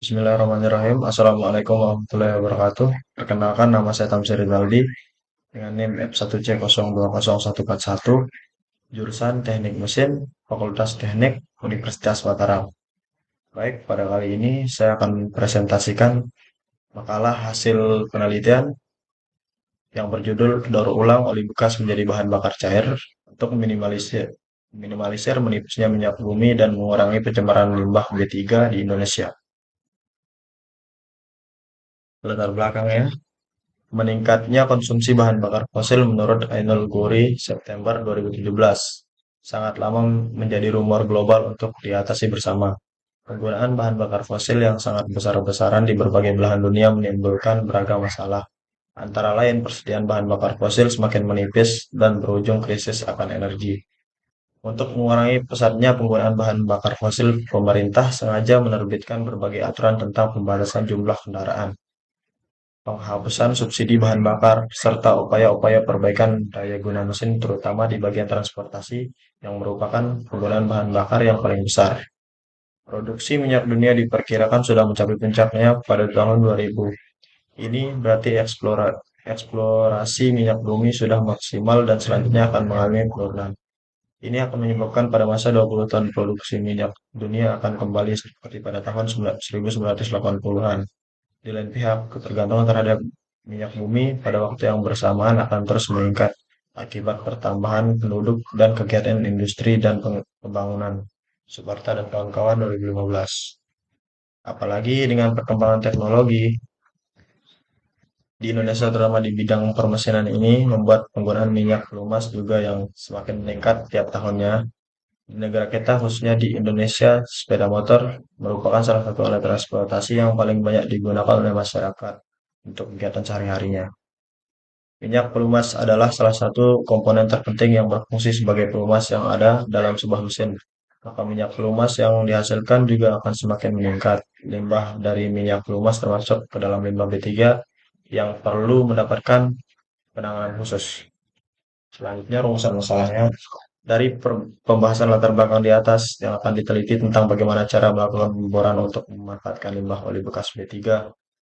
Bismillahirrahmanirrahim. Assalamualaikum warahmatullahi wabarakatuh. Perkenalkan, nama saya Tamsir Rinaldi dengan NIM F1C020141, jurusan Teknik Mesin, Fakultas Teknik, Universitas Mataram. Baik, pada kali ini saya akan presentasikan makalah hasil penelitian yang berjudul daur ulang oli bekas menjadi bahan bakar cair untuk minimalisir menipisnya minyak bumi dan mengurangi pencemaran limbah B3 di Indonesia. Latar belakangnya, meningkatnya konsumsi bahan bakar fosil menurut Ainul Gori September 2017 sangat lama menjadi rumor global untuk diatasi bersama. Penggunaan bahan bakar fosil yang sangat besar-besaran di berbagai belahan dunia menimbulkan beragam masalah. Antara lain persediaan bahan bakar fosil semakin menipis dan berujung krisis akan energi. Untuk mengurangi pesatnya penggunaan bahan bakar fosil, pemerintah sengaja menerbitkan berbagai aturan tentang pembatasan jumlah kendaraan, penghapusan subsidi bahan bakar, serta upaya-upaya perbaikan daya guna mesin terutama di bagian transportasi yang merupakan penggunaan bahan bakar yang paling besar. Produksi minyak dunia diperkirakan sudah mencapai puncaknya pada tahun 2000. Ini berarti eksplorasi minyak bumi sudah maksimal dan selanjutnya akan mengalami penurunan. Ini akan menyebabkan pada masa 20 tahun produksi minyak dunia akan kembali seperti pada tahun 1980-an. Di lain pihak, ketergantungan terhadap minyak bumi pada waktu yang bersamaan akan terus meningkat akibat pertambahan penduduk dan kegiatan industri dan pembangunan. Subarta dan kawan-kawan 2015. Apalagi dengan perkembangan teknologi di Indonesia terutama di bidang permesinan ini membuat penggunaan minyak lumas juga yang semakin meningkat tiap tahunnya. Di negara kita, khususnya di Indonesia, sepeda motor merupakan salah satu alat transportasi yang paling banyak digunakan oleh masyarakat untuk kegiatan sehari-harinya. Minyak pelumas adalah salah satu komponen terpenting yang berfungsi sebagai pelumas yang ada dalam sebuah mesin. Maka minyak pelumas yang dihasilkan juga akan semakin meningkat. Limbah dari minyak pelumas termasuk ke dalam limbah B3 yang perlu mendapatkan penanganan khusus. Selanjutnya rumusan masalahnya. Dari pembahasan latar belakang di atas yang akan diteliti tentang bagaimana cara melakukan pemboran untuk memanfaatkan limbah oli bekas B3,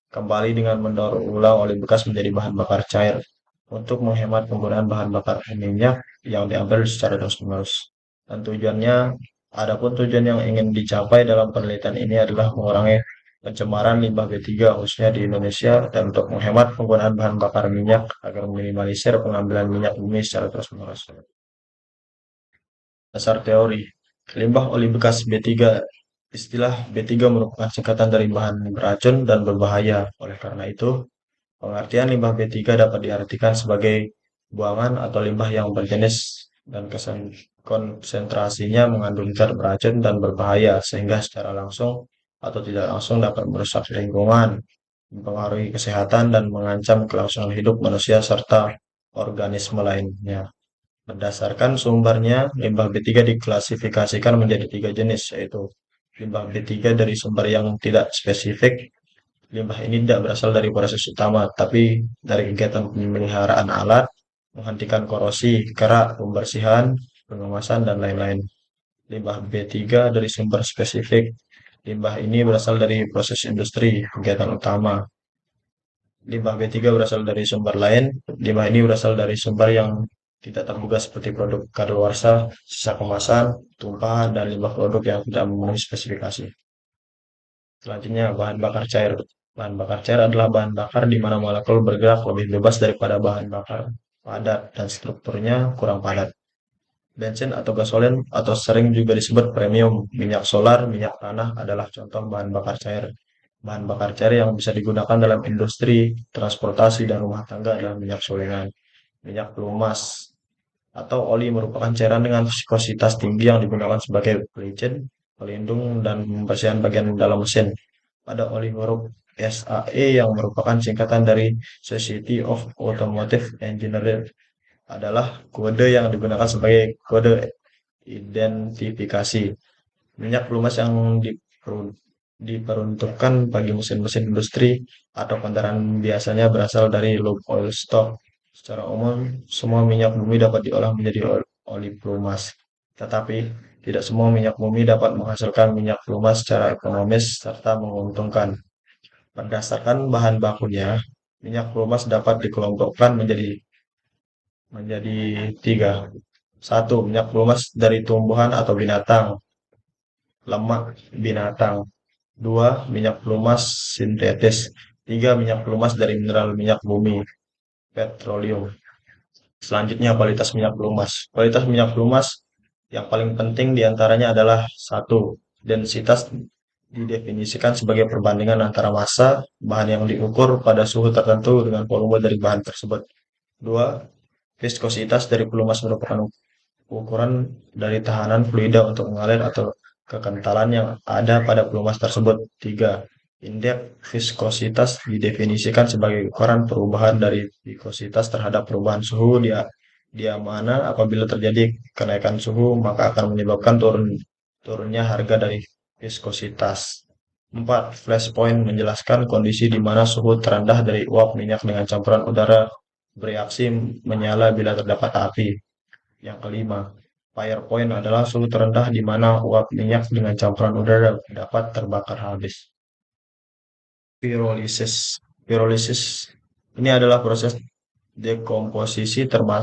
kembali dengan mendaur ulang oli bekas menjadi bahan bakar cair untuk menghemat penggunaan bahan bakar minyak yang diambil secara terus-menerus. Dan tujuannya, adapun tujuan yang ingin dicapai dalam penelitian ini adalah mengurangi pencemaran limbah B3 khususnya di Indonesia dan untuk menghemat penggunaan bahan bakar minyak agar meminimalisir pengambilan minyak bumi secara terus-menerus. Dasar teori. Limbah oli bekas B3. Istilah B3 merupakan singkatan dari bahan beracun dan berbahaya. Oleh karena itu, pengertian limbah B3 dapat diartikan sebagai buangan atau limbah yang berjenis dan konsentrasinya mengandung zat beracun dan berbahaya sehingga secara langsung atau tidak langsung dapat merusak lingkungan, mempengaruhi kesehatan dan mengancam kelangsungan hidup manusia serta organisme lainnya. Berdasarkan sumbernya, limbah B3 diklasifikasikan menjadi tiga jenis, yaitu limbah B3 dari sumber yang tidak spesifik. Limbah ini tidak berasal dari proses utama, tapi dari kegiatan pemeliharaan alat, menghentikan korosi, kerak, pembersihan, pengemasan, dan lain-lain. Limbah B3 dari sumber spesifik. Limbah ini berasal dari proses industri, kegiatan utama. Limbah B3 berasal dari sumber lain. Limbah ini berasal dari sumber yang tidak terduga seperti produk kadaluarsa, sisa kemasan, tumpahan, dan limbah produk yang tidak memenuhi spesifikasi. Selanjutnya, bahan bakar cair. Bahan bakar cair adalah bahan bakar di mana molekul bergerak lebih bebas daripada bahan bakar padat dan strukturnya kurang padat. Bensin atau gasolin atau sering juga disebut premium, minyak solar, minyak tanah adalah contoh bahan bakar cair. Bahan bakar cair yang bisa digunakan dalam industri, transportasi, dan rumah tangga adalah minyak solengan, minyak pelumas, atau oli merupakan cairan dengan viskositas tinggi yang digunakan sebagai pelicin, pelindung, dan pembersihan bagian dalam mesin. Pada oli huruf SAE yang merupakan singkatan dari Society of Automotive Engineers adalah kode yang digunakan sebagai kode identifikasi. Minyak pelumas yang diperuntukkan bagi mesin-mesin industri atau kendaraan biasanya berasal dari lube oil stock. Secara umum, semua minyak bumi dapat diolah menjadi oli pelumas. Tetapi Tidak semua minyak bumi dapat menghasilkan minyak pelumas secara ekonomis serta menguntungkan. Berdasarkan bahan bakunya, minyak pelumas dapat dikelompokkan menjadi tiga. Satu, minyak pelumas dari tumbuhan atau binatang, lemak binatang. Dua, minyak pelumas sintetis. Tiga, minyak pelumas dari mineral minyak bumi, petroleum. Selanjutnya, kualitas minyak pelumas. Kualitas minyak pelumas yang paling penting diantaranya adalah satu, densitas didefinisikan sebagai perbandingan antara massa bahan yang diukur pada suhu tertentu dengan volume dari bahan tersebut. Dua, viskositas dari pelumas merupakan ukuran dari tahanan fluida untuk mengalir atau kekentalan yang ada pada pelumas tersebut. Tiga, indeks viskositas didefinisikan sebagai ukuran perubahan dari viskositas terhadap perubahan suhu dia mana apabila terjadi kenaikan suhu maka akan menyebabkan turunnya harga dari viskositas. 4. Flash point menjelaskan kondisi di mana suhu terendah dari uap minyak dengan campuran udara bereaksi menyala bila terdapat api. Yang kelima, fire point adalah suhu terendah di mana uap minyak dengan campuran udara dapat terbakar habis. Pirolisis. Pirolisis ini adalah proses dekomposisi termal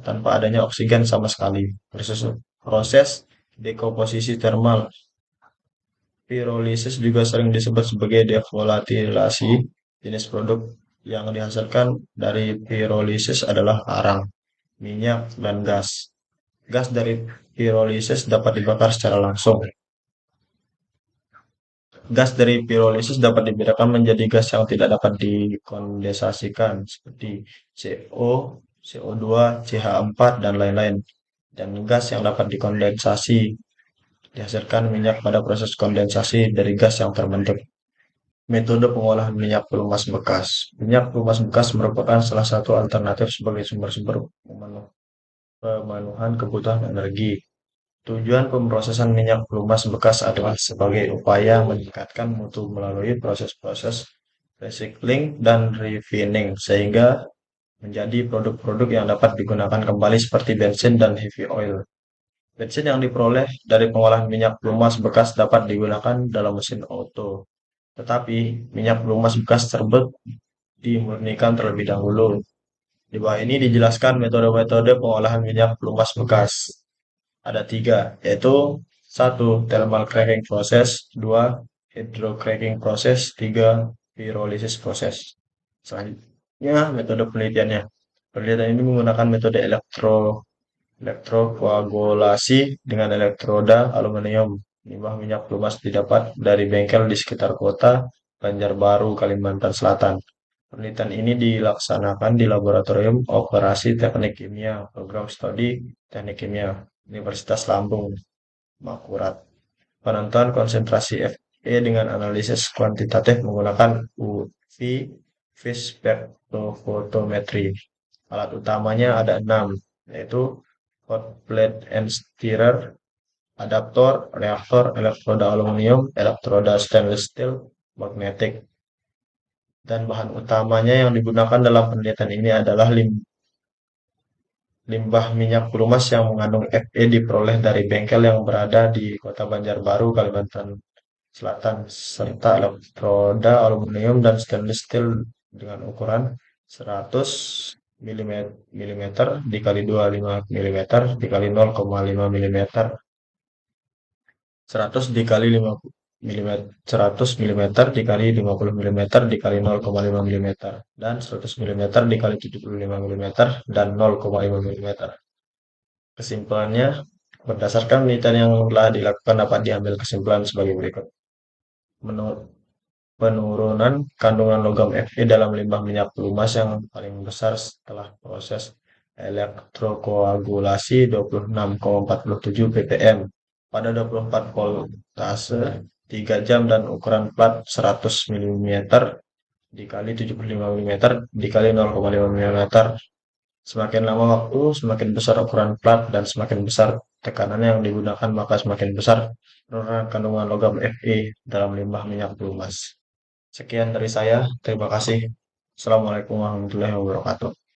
tanpa adanya oksigen sama sekali. Proses dekomposisi termal. Pirolisis juga sering disebut sebagai devolatilasi. Jenis produk yang dihasilkan dari pirolisis adalah arang, minyak, dan gas. Gas dari pirolisis dapat dibakar secara langsung. Gas dari pirolisis dapat dibedakan menjadi gas yang tidak dapat dikondensasikan seperti CO, CO2, CH4, dan lain-lain. Dan gas yang dapat dikondensasi dihasilkan minyak pada proses kondensasi dari gas yang terbentuk. Metode pengolahan minyak pelumas bekas. Minyak pelumas bekas merupakan salah satu alternatif sebagai sumber-sumber pemenuhan kebutuhan energi. Tujuan pemrosesan minyak pelumas bekas adalah sebagai upaya meningkatkan mutu melalui proses-proses recycling dan refining sehingga menjadi produk-produk yang dapat digunakan kembali seperti bensin dan heavy oil. Bensin yang diperoleh dari pengolahan minyak pelumas bekas dapat digunakan dalam mesin auto. Tetapi minyak pelumas bekas tersebut dimurnikan terlebih dahulu. Di bawah ini dijelaskan metode-metode pengolahan minyak pelumas bekas. Ada tiga, yaitu satu, thermal cracking process, dua, hydrocracking process, tiga, pyrolysis process. Selanjutnya, metode penelitiannya. Penelitian ini menggunakan metode elektrokoagulasi dengan elektroda aluminium. Limbah minyak pelumas didapat dari bengkel di sekitar kota Banjarbaru, Kalimantan Selatan. Penelitian ini dilaksanakan di Laboratorium Operasi Teknik Kimia, Program Studi Teknik Kimia, Universitas Lambung, Makurat. Penentuan konsentrasi Fe dengan analisis kuantitatif menggunakan UV vis spektrofotometri. Alat utamanya ada 6, yaitu hot plate and stirrer, adaptor, reaktor, elektroda aluminium, elektroda stainless steel, magnetik. Dan bahan utamanya yang digunakan dalam penelitian ini adalah limbah minyak pelumas yang mengandung Fe diperoleh dari bengkel yang berada di Kota Banjarbaru, Kalimantan Selatan, serta elektroda aluminium dan stainless steel dengan ukuran 100 mm dikali 25 mm dikali 0,5 mm, 100 dikali 5 mm, 100 mm dikali 50 mm dikali 0,5 mm, dan 100 mm dikali 75 mm dan 0,5 mm. Kesimpulannya, berdasarkan penelitian yang telah dilakukan dapat diambil kesimpulan sebagai berikut. Penurunan kandungan logam Fe dalam limbah minyak pelumas yang paling besar setelah proses elektrokoagulasi 26,47 ppm pada 24 voltase 3 jam dan ukuran plat 100 mm dikali 75 mm dikali 0,5 mm. Semakin lama waktu, semakin besar ukuran plat dan semakin besar tekanan yang digunakan maka semakin besar penurunan kandungan logam Fe dalam limbah minyak pelumas. Sekian dari saya, terima kasih. Assalamualaikum warahmatullahi wabarakatuh.